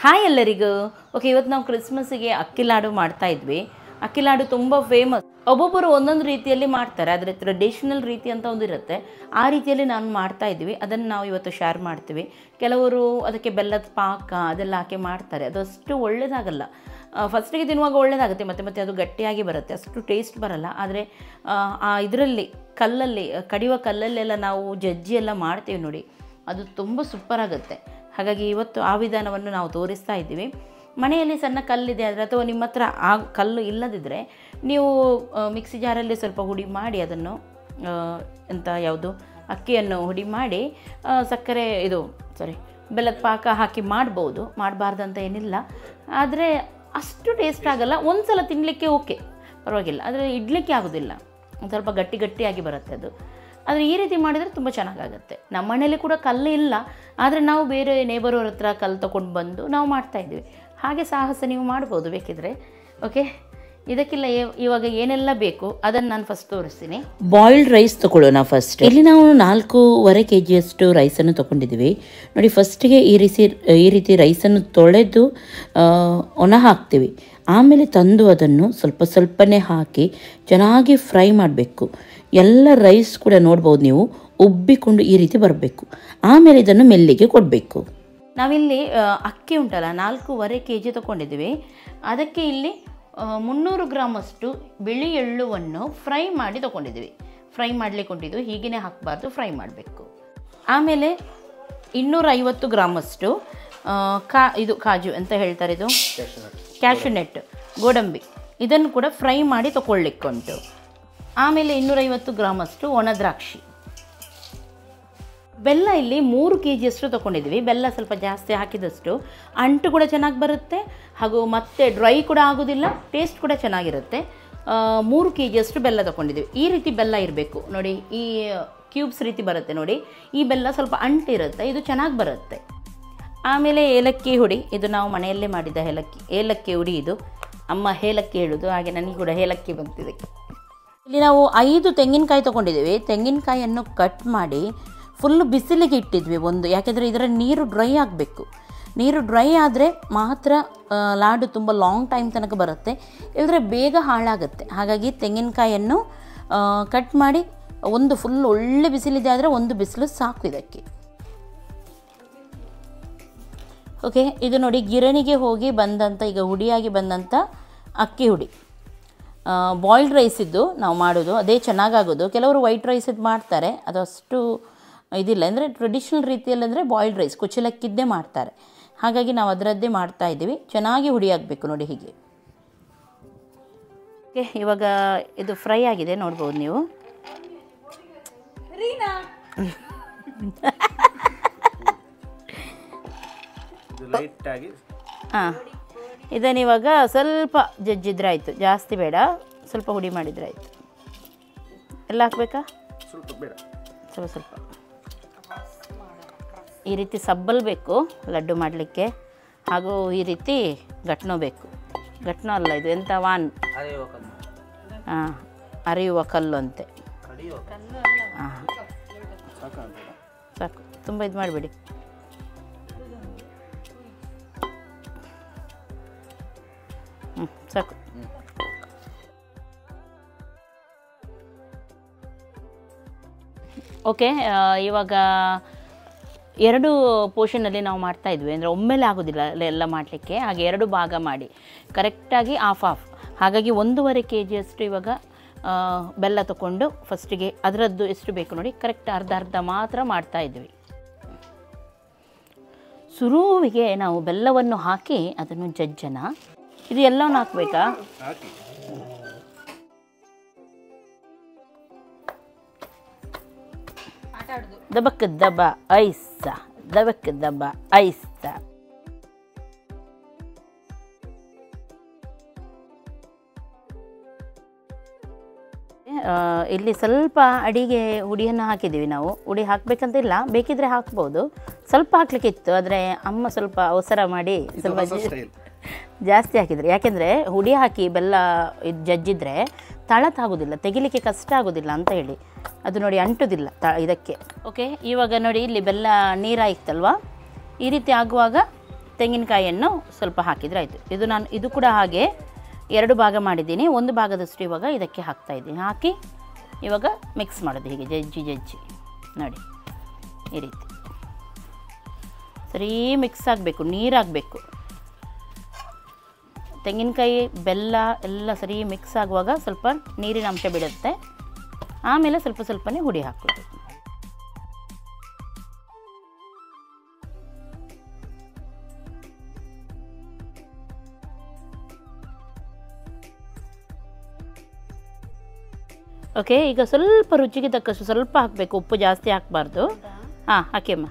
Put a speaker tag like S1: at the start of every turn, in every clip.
S1: Hi ಎಲ್ಲರಿಗೂ. Okay, ಇವತ್ತು ನಾವು ಕ್ರಿಸ್ಮಸ್ಸಿಗೆ ಅಕ್ಕಿ ಲಾಡು ಮಾಡ್ತಾ ಇದ್ವಿ. ಅಕ್ಕಿ ಲಾಡು ತುಂಬ ಫೇಮಸ್. ಒಬ್ಬೊಬ್ಬರು ಒಂದೊಂದು ರೀತಿಯಲ್ಲಿ ಮಾಡ್ತಾರೆ, ಆದರೆ ಟ್ರೆಡಿಷನಲ್ ರೀತಿ ಅಂತ ಒಂದು ಇರುತ್ತೆ. ಆ ರೀತಿಯಲ್ಲಿ ನಾನು ಮಾಡ್ತಾ ಇದ್ವಿ. ಅದನ್ನು ನಾವು ಇವತ್ತು ಶೇರ್ ಮಾಡ್ತೀವಿ. ಕೆಲವರು ಅದಕ್ಕೆ ಬೆಲ್ಲದ ಪಾಕ ಅದೆಲ್ಲ ಹಾಕಿ ಮಾಡ್ತಾರೆ. ಅದು ಅಷ್ಟು ಒಳ್ಳೆಯದಾಗಲ್ಲ. ಫಸ್ಟಿಗೆ ತಿನ್ನುವಾಗ ಒಳ್ಳೆಯದಾಗುತ್ತೆ, ಮತ್ತೆ ಮತ್ತೆ ಅದು ಗಟ್ಟಿಯಾಗಿ ಬರುತ್ತೆ, ಅಷ್ಟು ಟೇಸ್ಟ್ ಬರಲ್ಲ. ಆದರೆ ಇದರಲ್ಲಿ ಕಲ್ಲಲ್ಲಿ ಕಡಿಯುವ ಕಲ್ಲಲ್ಲೆಲ್ಲ ನಾವು ಜಜ್ಜಿ ಎಲ್ಲ ಮಾಡ್ತೀವಿ ನೋಡಿ, ಅದು ತುಂಬ ಸೂಪರ್ ಆಗುತ್ತೆ. ಹಾಗಾಗಿ ಇವತ್ತು ಆ ವಿಧಾನವನ್ನು ನಾವು ತೋರಿಸ್ತಾ ಇದ್ದೀವಿ. ಮನೆಯಲ್ಲಿ ಸಣ್ಣ ಕಲ್ಲಿದೆ ಆದರೆ, ಅಥವಾ ನಿಮ್ಮ ಹತ್ರ ಆ ಕಲ್ಲು ಇಲ್ಲದಿದ್ದರೆ ನೀವು ಮಿಕ್ಸಿ ಜಾರಲ್ಲಿ ಸ್ವಲ್ಪ ಹುಡಿ ಮಾಡಿ ಅದನ್ನು ಯಾವುದು ಅಕ್ಕಿಯನ್ನು ಹುಡಿ ಮಾಡಿ ಸಕ್ಕರೆ ಬೆಲ್ಲದ ಪಾಕ ಹಾಕಿ ಮಾಡ್ಬೋದು. ಮಾಡಬಾರ್ದಂತ ಏನಿಲ್ಲ, ಆದರೆ ಅಷ್ಟು ಟೇಸ್ಟ್ ಆಗಲ್ಲ. ಒಂದು ಸಲ ತಿನ್ನಲಿಕ್ಕೆ ಓಕೆ, ಪರವಾಗಿಲ್ಲ. ಆದರೆ ಇಡ್ಲಿಕ್ಕೆ ಆಗೋದಿಲ್ಲ, ಒಂದು ಸ್ವಲ್ಪ ಗಟ್ಟಿ ಗಟ್ಟಿಯಾಗಿ ಬರುತ್ತೆ ಅದು. ಆದರೆ ಈ ರೀತಿ ಮಾಡಿದರೆ ತುಂಬ ಚೆನ್ನಾಗಾಗುತ್ತೆ. ನಮ್ಮ ಮನೇಲಿ ಕೂಡ ಕಲ್ಲು ಇಲ್ಲ, ಆದರೆ ನಾವು ಬೇರೆ ನೇಬರವ್ರ ಹತ್ರ ಕಲ್ಲು ತೊಗೊಂಡು ಬಂದು ನಾವು ಮಾಡ್ತಾಯಿದ್ವಿ. ಹಾಗೆ ಸಾಹಸ ನೀವು ಮಾಡ್ಬೋದು ಬೇಕಿದ್ರೆ. ಓಕೆ, ಇದಕ್ಕೆಲ್ಲ ಇವಾಗ ಏನೆಲ್ಲ ಬೇಕು ಅದನ್ನು ನಾನು ಫಸ್ಟ್ ತೋರಿಸ್ತೀನಿ. ಬಾಯ್ಲ್ಡ್ ರೈಸ್ ತೊಗೊಳ್ಳೋಣ ಫಸ್ಟ್. ಇಲ್ಲಿ ನಾವು 4.25 kg ರೈಸನ್ನು ತೊಗೊಂಡಿದ್ದೀವಿ ನೋಡಿ. ಫಸ್ಟಿಗೆ ಈ ರೀತಿ ರೈಸನ್ನು ತೊಳೆದು ಒಣ ಹಾಕ್ತೀವಿ. ಆಮೇಲೆ ತಂದು ಅದನ್ನು ಸ್ವಲ್ಪ ಸ್ವಲ್ಪನೇ ಹಾಕಿ ಚೆನ್ನಾಗಿ ಫ್ರೈ ಮಾಡಬೇಕು. ಎಲ್ಲ ರೈಸ್ ಕೂಡ ನೋಡ್ಬೋದು ನೀವು, ಉಬ್ಬಿಕೊಂಡು ಈ ರೀತಿ ಬರಬೇಕು. ಆಮೇಲೆ ಇದನ್ನು ಮೆಲ್ಲಿಗೆ ಕೊಡಬೇಕು. ನಾವಿಲ್ಲಿ ಅಕ್ಕಿ ಉಂಟಲ್ಲ 4.25 kg ತೊಗೊಂಡಿದ್ದೀವಿ. ಅದಕ್ಕೆ ಇಲ್ಲಿ 300 ಗ್ರಾಮಷ್ಟು ಬಿಳಿ ಎಳ್ಳುವನ್ನು ಫ್ರೈ ಮಾಡಿ ತೊಗೊಂಡಿದ್ದೀವಿ. ಫ್ರೈ ಮಾಡಲಿಕ್ಕೆ ಉಂಟಿದ್ದು, ಹೀಗೇ ಹಾಕಬಾರ್ದು, ಫ್ರೈ ಮಾಡಬೇಕು. ಆಮೇಲೆ 250 ಗ್ರಾಮಷ್ಟು ಇದು ಕಾಜು ಅಂತ ಹೇಳ್ತಾರೆ, ಇದು ಕ್ಯಾಶುನೆಟ್, ಗೋಡಂಬಿ, ಇದನ್ನು ಕೂಡ ಫ್ರೈ ಮಾಡಿ ತೊಗೊಳ್ಲಿಕ್ಕೆ ಉಂಟು. ಆಮೇಲೆ 250 ಗ್ರಾಮಷ್ಟು ಒಣ ದ್ರಾಕ್ಷಿ. ಬೆಲ್ಲ ಇಲ್ಲಿ 3 kg ತೊಗೊಂಡಿದ್ವಿ. ಬೆಲ್ಲ ಸ್ವಲ್ಪ ಜಾಸ್ತಿ ಹಾಕಿದಷ್ಟು ಅಂಟು ಕೂಡ ಚೆನ್ನಾಗಿ ಬರುತ್ತೆ, ಹಾಗೂ ಮತ್ತೆ ಡ್ರೈ ಕೂಡ ಆಗೋದಿಲ್ಲ, ಟೇಸ್ಟ್ ಕೂಡ ಚೆನ್ನಾಗಿರುತ್ತೆ. 3 kg ಬೆಲ್ಲ ತೊಗೊಂಡಿದ್ವಿ. ಈ ರೀತಿ ಬೆಲ್ಲ ಇರಬೇಕು ನೋಡಿ, ಈ ಕ್ಯೂಬ್ಸ್ ರೀತಿ ಬರುತ್ತೆ ನೋಡಿ. ಈ ಬೆಲ್ಲ ಸ್ವಲ್ಪ ಅಂಟಿರುತ್ತೆ, ಇದು ಚೆನ್ನಾಗಿ ಬರುತ್ತೆ. ಆಮೇಲೆ ಏಲಕ್ಕಿ ಹುಡಿ, ಇದು ನಾವು ಮನೆಯಲ್ಲೇ ಮಾಡಿದ ಏಲಕ್ಕಿ ಹುಡಿ. ಇದು ಅಮ್ಮ ಏಲಕ್ಕಿ ಹೇಳೋದು, ಹಾಗೆ ನನಗೆ ಕೂಡ ಏಲಕ್ಕಿ ಬಂತಿದೆ. ಇಲ್ಲಿ ನಾವು 5 ತೆಂಗಿನಕಾಯಿ ತೊಗೊಂಡಿದ್ದೀವಿ. ತೆಂಗಿನಕಾಯಿಯನ್ನು ಕಟ್ ಮಾಡಿ ಫುಲ್ಲು ಬಿಸಿಲಿಗೆ ಇಟ್ಟಿದ್ವಿ ಒಂದು, ಯಾಕೆಂದರೆ ಇದರ ನೀರು ಡ್ರೈ ಆಗಬೇಕು. ನೀರು ಡ್ರೈ ಆದರೆ ಮಾತ್ರ ಲಾಡು ತುಂಬ ಲಾಂಗ್ ಟೈಮ್ ತನಕ ಬರುತ್ತೆ, ಇಲ್ಲದ್ರೆ ಬೇಗ ಹಾಳಾಗುತ್ತೆ. ಹಾಗಾಗಿ ತೆಂಗಿನಕಾಯನ್ನು ಕಟ್ ಮಾಡಿ ಒಂದು ಫುಲ್ ಒಳ್ಳೆ ಬಿಸಿಲಿದೆ ಆದರೆ ಒಂದು ಬಿಸಿಲು ಸಾಕು ಇದಕ್ಕೆ. ಓಕೆ, ಇದು ನೋಡಿ ಗಿರಣಿಗೆ ಹೋಗಿ ಬಂದಂಥ, ಈಗ ಹುಡಿಯಾಗಿ ಬಂದಂಥ ಅಕ್ಕಿ ಹುಡಿ. ಬಾಯ್ಲ್ಡ್ ರೈಸ್ ಇದ್ದು ನಾವು ಮಾಡೋದು ಅದೇ ಚೆನ್ನಾಗಾಗೋದು. ಕೆಲವರು ವೈಟ್ ರೈಸಿದ್ದು ಮಾಡ್ತಾರೆ, ಅದು ಅಷ್ಟು ಇದಿಲ್ಲ. ಅಂದರೆ ಟ್ರೆಡಿಷ್ನಲ್ ರೀತಿಯಲ್ಲಿ ಅಂದರೆ ಬಾಯ್ಲ್ಡ್ ರೈಸ್ ಕುಚ್ಚಲಕ್ಕಿದ್ದೇ ಮಾಡ್ತಾರೆ. ಹಾಗಾಗಿ ನಾವು ಅದರದ್ದೇ ಮಾಡ್ತಾ ಇದ್ದೀವಿ. ಚೆನ್ನಾಗಿ ಹುಡಿಯಾಗಬೇಕು ನೋಡಿ ಹೀಗೆ. ಓಕೆ, ಇವಾಗ ಇದು ಫ್ರೈ ಆಗಿದೆ ನೋಡ್ಬೋದು ನೀವು. ಹಾಂ, ಇದನ್ನು ಇವಾಗ ಸ್ವಲ್ಪ ಜಜ್ಜಿದ್ರೆ ಆಯಿತು, ಜಾಸ್ತಿ ಬೇಡ, ಸ್ವಲ್ಪ ಹುಡಿ ಮಾಡಿದರೆ ಆಯಿತು. ಎಲ್ಲ ಹಾಕಬೇಕಾ? ಸ್ವಲ್ಪ ಈ ರೀತಿ ಸಬ್ಬಲ್ಬೇಕು ಲಡ್ಡು ಮಾಡಲಿಕ್ಕೆ, ಹಾಗೂ ಈ ರೀತಿ ಗಟ್ನೋ ಬೇಕು. ಗಟ್ನೋ ಅಲ್ಲ, ಇದು ಎಂಥ ವಾನ್, ಹಾಂ, ಅರಿಯುವ ಕಲ್ಲು ಅಂತೆ. ಹಾಂ, ಸಾಕು, ತುಂಬ ಇದು ಮಾಡಿಬಿಡಿ. ಸಾಕು. ಓಕೆ, ಇವಾಗ 2 ಪೋರ್ಷನಲ್ಲಿ ನಾವು ಮಾಡ್ತಾಯಿದ್ವಿ. ಅಂದರೆ ಒಮ್ಮೆಲೆ ಆಗೋದಿಲ್ಲ ಎಲ್ಲ ಮಾಡಲಿಕ್ಕೆ, ಹಾಗೆ 2 ಭಾಗ ಮಾಡಿ ಕರೆಕ್ಟಾಗಿ ಹಾಫ್. ಹಾಗಾಗಿ 1.5 kg ಇವಾಗ ಬೆಲ್ಲ ತಗೊಂಡು ಫಸ್ಟಿಗೆ ಅದರದ್ದು ಎಷ್ಟು ಬೇಕು ನೋಡಿ, ಕರೆಕ್ಟ್ ಅರ್ಧ ಮಾತ್ರ ಮಾಡ್ತಾಯಿದ್ವಿ. ಸುರುವಿಗೆ ನಾವು ಬೆಲ್ಲವನ್ನು ಹಾಕಿ ಅದನ್ನು ಜಜ್ಜನ. ಇದು ಎಲ್ಲವನ್ನು ಹಾಕಬೇಕಾ? ದಬಕ್ ದಬ ಐಸ, ದಬಕ್ ದಬ ಐಸ. ಇಲ್ಲಿ ಸ್ವಲ್ಪ ಅಡಿಗೆ ಹುಡಿಯನ್ನು ಹಾಕಿದ್ದೀವಿ ನಾವು. ಹುಡಿ ಹಾಕಬೇಕಂತ ಇಲ್ಲ, ಬೇಕಿದ್ರೆ ಹಾಕ್ಬೋದು. ಸ್ವಲ್ಪ ಹಾಕ್ಲಿಕ್ಕೆ ಇತ್ತು, ಆದರೆ ಅಮ್ಮ ಸ್ವಲ್ಪ ಅವಸರ ಮಾಡಿ ಸ್ವಲ್ಪ ಜಾಸ್ತಿ ಹಾಕಿದರೆ, ಯಾಕೆಂದರೆ ಹುಡಿ ಹಾಕಿ ಬೆಲ್ಲ ಇದು ಜಜ್ಜಿದ್ರೆ ತಳತಾಗೋದಿಲ್ಲ, ತೆಗಿಲಿಕ್ಕೆ ಕಷ್ಟ ಆಗೋದಿಲ್ಲ ಅಂತ ಹೇಳಿ. ಅದು ನೋಡಿ ಅಂಟೋದಿಲ್ಲ ಇದಕ್ಕೆ. ಓಕೆ, ಇವಾಗ ನೋಡಿ ಇಲ್ಲಿ ಬೆಲ್ಲ ನೀರಾಯ್ತಲ್ವ, ಈ ರೀತಿ ಆಗುವಾಗ ತೆಂಗಿನಕಾಯಿಯನ್ನು ಸ್ವಲ್ಪ ಹಾಕಿದರೆ ಆಯಿತು. ಇದು ಕೂಡ ಹಾಗೆ 2 ಭಾಗ ಮಾಡಿದ್ದೀನಿ. 1 ಭಾಗದಷ್ಟು ಇವಾಗ ಇದಕ್ಕೆ ಹಾಕ್ತಾಯಿದ್ದೀನಿ. ಹಾಕಿ ಇವಾಗ ಮಿಕ್ಸ್ ಮಾಡೋದು ಹೀಗೆ ಜಜ್ಜಿ ನೋಡಿ ಈ ರೀತಿ ಸರಿ ಮಿಕ್ಸ್ ಆಗಬೇಕು. ನೀರಾಗಬೇಕು. ತೆಂಗಿನಕಾಯಿ ಬೆಲ್ಲ ಎಲ್ಲ ಸರಿ ಮಿಕ್ಸ್ ಆಗುವಾಗ ಸ್ವಲ್ಪ ನೀರಿನ ಅಂಶ ಬಿಡುತ್ತೆ. ಆಮೇಲೆ ಸ್ವಲ್ಪನೇ ಹುಡಿ ಹಾಕೋದು. ಓಕೆ, ಈಗ ಸ್ವಲ್ಪ ರುಚಿಗೆ ತಕ್ಕಷ್ಟು ಸ್ವಲ್ಪ ಹಾಕಬೇಕು. ಉಪ್ಪು ಜಾಸ್ತಿ ಹಾಕಬಾರ್ದು. ಹಾಂ, ಹಾಕಿಮ್ಮ.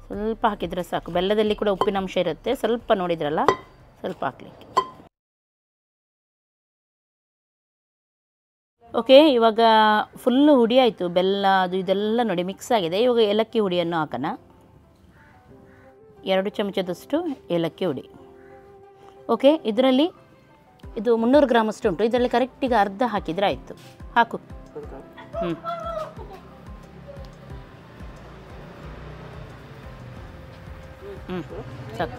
S1: ಸ್ವಲ್ಪ ಹಾಕಿದರೆ ಸಾಕು. ಬೆಲ್ಲದಲ್ಲಿ ಕೂಡ ಉಪ್ಪಿನಂಶ ಇರುತ್ತೆ. ಸ್ವಲ್ಪ ನೋಡಿದ್ರಲ್ಲ, ಸ್ವಲ್ಪ ಹಾಕಲಿಕ್ಕೆ. ಓಕೆ, ಇವಾಗ ಫುಲ್ಲು ಹುಡಿ ಆಯಿತು. ಬೆಲ್ಲ ಅದು ಇದೆಲ್ಲ ನೋಡಿ ಮಿಕ್ಸ್ ಆಗಿದೆ. ಇವಾಗ ಏಲಕ್ಕಿ ಹುಡಿಯನ್ನು ಹಾಕೋಣ. 2 ಚಮಚದಷ್ಟು ಏಲಕ್ಕಿ ಹುಡಿ. ಓಕೆ, ಇದರಲ್ಲಿ ಇದು 300 ಗ್ರಾಮಷ್ಟು ಉಂಟು. ಇದರಲ್ಲಿ ಕರೆಕ್ಟಿಗೆ ಅರ್ಧ ಹಾಕಿದರೆ ಆಯಿತು. ಹಾಕು. ಸಾಕು.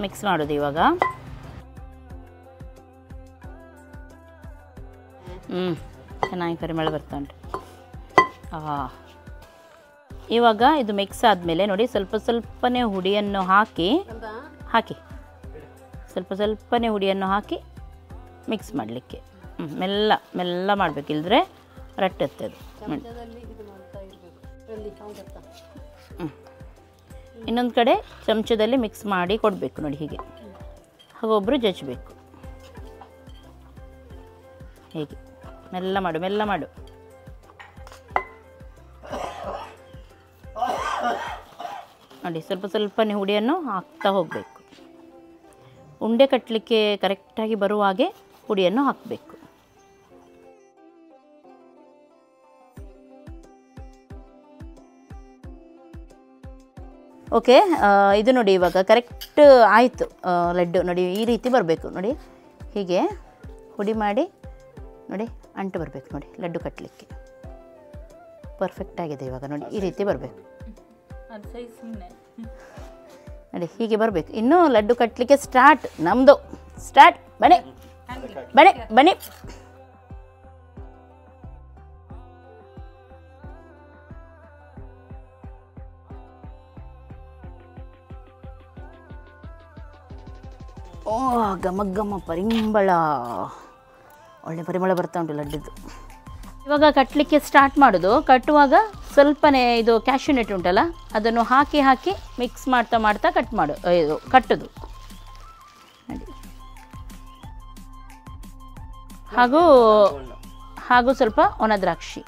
S1: ಮಿಕ್ಸ್ ಮಾಡೋದು ಇವಾಗ. ಚೆನ್ನಾಗಿ ಪರಿಮಳ ಬರ್ತಾ ಉಂಟು. ಇವಾಗ ಇದು ಮಿಕ್ಸ್ ಆದಮೇಲೆ ನೋಡಿ ಸ್ವಲ್ಪನೇ ಹುಡಿಯನ್ನು ಹಾಕಿ ಸ್ವಲ್ಪನೇ ಹುಡಿಯನ್ನು ಹಾಕಿ ಮಿಕ್ಸ್ ಮಾಡಲಿಕ್ಕೆ. ಮೆಲ್ಲ ಮಾಡಬೇಕು, ಇಲ್ಲದ್ರೆ ರಟ್ಟುತ್ತೆ ಅದು. ಇನ್ನೊಂದು ಕಡೆ ಚಮಚದಲ್ಲಿ ಮಿಕ್ಸ್ ಮಾಡಿ ಕೊಡಬೇಕು ನೋಡಿ ಹೀಗೆ. ಹಾಗೊಬ್ಬರು ಜಜ್ಜಬೇಕು. ಹೀಗೆ ಮೆಲ್ಲ ಮಾಡು ನೋಡಿ. ಸ್ವಲ್ಪನೇ ಹುಡಿಯನ್ನು ಹಾಕ್ತಾ ಹೋಗಬೇಕು. ಉಂಡೆ ಕಟ್ಟಲಿಕ್ಕೆ ಕರೆಕ್ಟಾಗಿ ಬರುವ ಹಾಗೆ ಹುಡಿಯನ್ನು ಹಾಕಬೇಕು. ಓಕೆ, ಇದು ನೋಡಿ ಇವಾಗ ಕರೆಕ್ಟ್ ಆಯಿತು. ಲಡ್ಡು ನೋಡಿ ಈ ರೀತಿ ಬರಬೇಕು ನೋಡಿ. ಹೀಗೆ ಹುಡಿ ಮಾಡಿ ನೋಡಿ ಅಂಟು ಬರಬೇಕು ನೋಡಿ ಲಡ್ಡು ಕಟ್ಟಲಿಕ್ಕೆ. ಪರ್ಫೆಕ್ಟ್ ಆಗಿದೆ ಇವಾಗ ನೋಡಿ ಈ ರೀತಿ ಬರಬೇಕು ನೋಡಿ. ಹೀಗೆ ಬರಬೇಕು. ಇನ್ನೂ ಲಡ್ಡು ಕಟ್ಟಲಿಕ್ಕೆ ನಮ್ಮದು ಸ್ಟಾರ್ಟ್. ಬನ್ನಿ. ಓ, ಘಮ ಪರಿಮಳ, ಒಳ್ಳೆ ಪರಿಮಳ ಬರ್ತಾ ಉಂಟು ಲಡ್ಡುದು. ಇವಾಗ ಕಟ್ಟಲಿಕ್ಕೆ ಸ್ಟಾರ್ಟ್ ಮಾಡೋದು. ಕಟ್ಟುವಾಗ ಸ್ವಲ್ಪನೇ ಇದು ಕ್ಯಾಶ್ಯೂ ನಟ್ ಉಂಟಲ್ಲ, ಅದನ್ನು ಹಾಕಿ ಮಿಕ್ಸ್ ಮಾಡ್ತಾ ಕಟ್ಟೋದು ನೋಡಿ. ಹಾಗೂ ಸ್ವಲ್ಪ ಒಣ ದ್ರಾಕ್ಷಿ.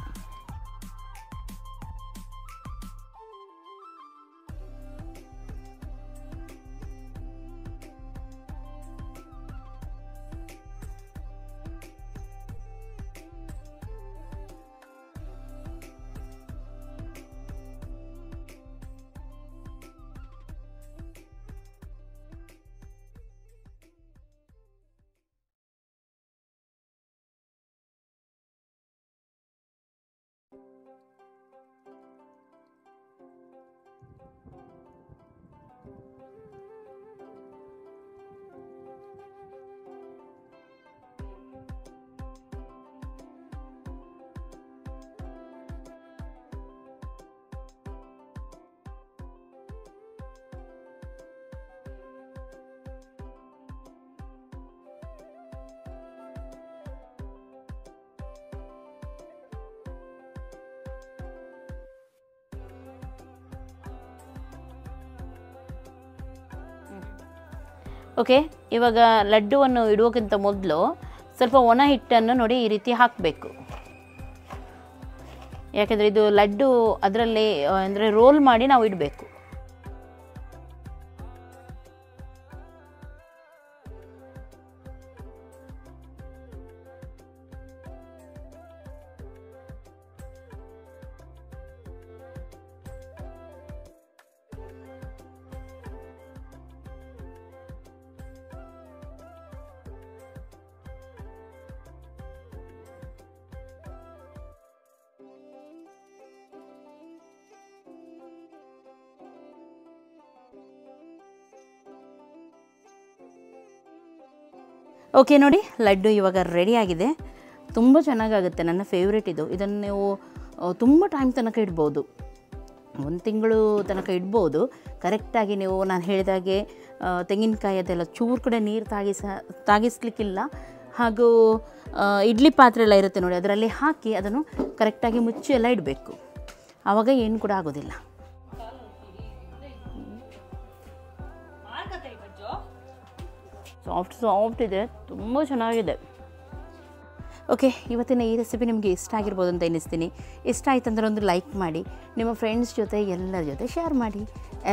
S1: ಓಕೆ, ಇವಾಗ ಲಡ್ಡುವನ್ನು ಇಡುವಕ್ಕಿಂತ ಮೊದಲು ಸ್ವಲ್ಪ ಒಣ ಹಿಟ್ಟನ್ನು ನೋಡಿ ಈ ರೀತಿ ಹಾಕಬೇಕು. ಯಾಕೆಂದರೆ ಇದು ಲಡ್ಡು ಅದರಲ್ಲಿ ಅಂದರೆ ರೋಲ್ ಮಾಡಿ ನಾವು ಇಡಬೇಕು. ಓಕೆ ನೋಡಿ, ಲಡ್ಡು ಇವಾಗ ರೆಡಿಯಾಗಿದೆ. ತುಂಬ ಚೆನ್ನಾಗಾಗುತ್ತೆ, ನನ್ನ ಫೇವ್ರೇಟ್ ಇದು. ಇದನ್ನು ನೀವು ತುಂಬ ಟೈಮ್ ತನಕ ಇಡ್ಬೋದು, 1 ತಿಂಗಳು ತನಕ ಇಡ್ಬೋದು. ಕರೆಕ್ಟಾಗಿ ನೀವು ನಾನು ಹೇಳಿದಾಗೆ ತೆಂಗಿನಕಾಯಿ ಅದೆಲ್ಲ ಚೂರು ಕಡೆ ನೀರು ತಾಗಿಸ್ಲಿಕ್ಕಿಲ್ಲ. ಹಾಗೂ ಇಡ್ಲಿ ಪಾತ್ರೆ ಎಲ್ಲ ಇರುತ್ತೆ ನೋಡಿ, ಅದರಲ್ಲಿ ಹಾಕಿ ಅದನ್ನು ಕರೆಕ್ಟಾಗಿ ಮುಚ್ಚಿ ಎಲ್ಲ ಇಡಬೇಕು. ಆವಾಗ ಏನು ಕೂಡ ಆಗೋದಿಲ್ಲ. ಸಾಫ್ಟ್ ಇದೆ, ತುಂಬ ಚೆನ್ನಾಗಿದೆ. ಓಕೆ, ಇವತ್ತಿನ ಈ ರೆಸಿಪಿ ನಿಮಗೆ ಇಷ್ಟ ಆಗಿರ್ಬೋದು ಅಂತ ಎನಿಸ್ತೀನಿ. ಇಷ್ಟ ಆಯ್ತು ಅಂದರೆ ಒಂದು ಲೈಕ್ ಮಾಡಿ, ನಿಮ್ಮ ಫ್ರೆಂಡ್ಸ್ ಜೊತೆ ಎಲ್ಲರ ಜೊತೆ ಶೇರ್ ಮಾಡಿ.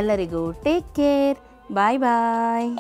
S1: ಎಲ್ಲರಿಗೂ ಟೇಕ್ ಕೇರ್, ಬಾಯ್ ಬಾಯ್.